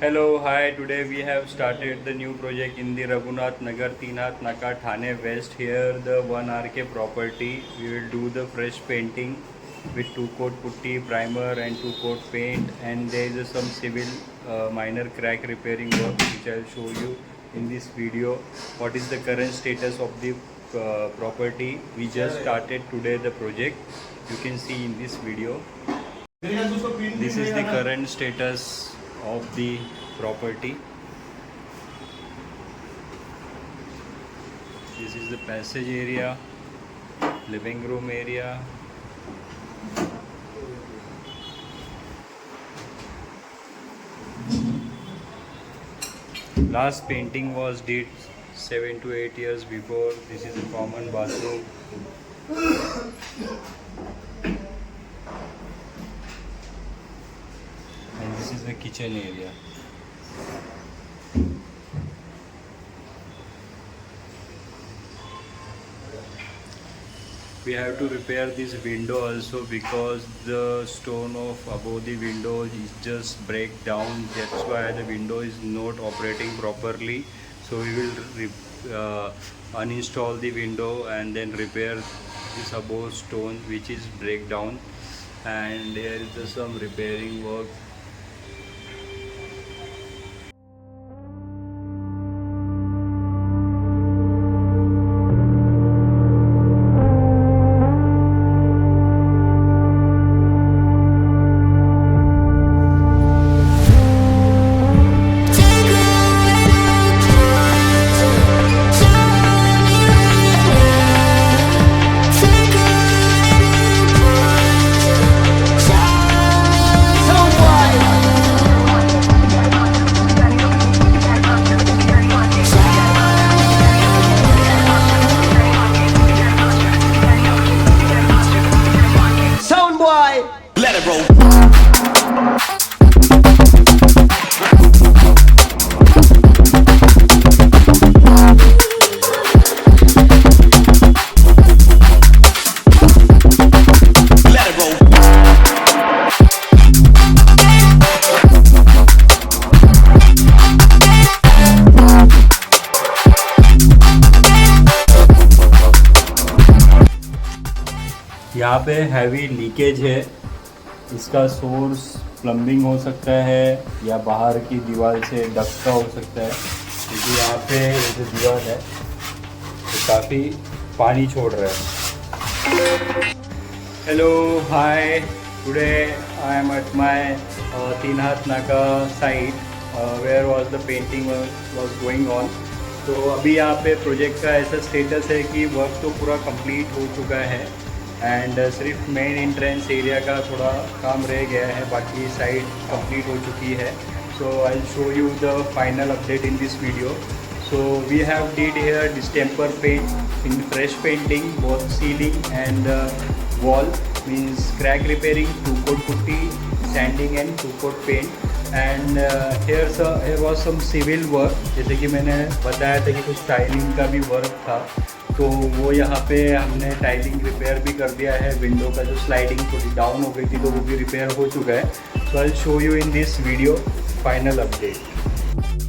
Hello, hi. Today we have started the new project in the Raghunath Nagar, Teenath Naka, Thane West. Here, the 1 RK property. We will do the fresh painting with 2-coat putty, primer, and 2-coat paint. And there is some civil minor crack repairing work, which I will show you in this video. What is the current status of the property? We just started today the project. You can see in this video. This is the current status of the property. This is the passage area, living room area. Last painting was did 7 to 8 years before. This is a common bathroom. And this is the kitchen area. We have to repair this window also because the stone of above the window is just break down. That's why the window is not operating properly. So we will uninstall the window and then repair this above stone which is break down. And there is some repairing work. Let it roll. यहाँ पे heavy leakage है। इसका source plumbing हो सकता है या बाहर की दीवार से डक्ट का हो सकता है, क्योंकि यहाँ पे जो दीवार है तो काफ़ी पानी छोड़ रहा है। Hello hi, today I am at my Teenhath Naka site where was the painting was going on. तो अभी यहाँ पे प्रोजेक्ट का ऐसा स्टेटस है कि वर्क तो पूरा कंप्लीट हो चुका है एंड सिर्फ मेन एंट्रेंस एरिया का थोड़ा काम रह गया है, बाकी साइड कंप्लीट हो चुकी है। So I will show you the final update in this video. So we have did here distemper paint in fresh painting both ceiling and wall, means crack repairing, 2-coat putty, sanding and 2-coat paint and here was some civil work। जैसे कि मैंने बताया था कि कुछ tiling का भी work था, तो वो यहाँ पे हमने टाइलिंग रिपेयर भी कर दिया है। विंडो का जो स्लाइडिंग थोड़ी डाउन हो गई थी तो वो भी रिपेयर हो चुका है। So I will show you in this video final update.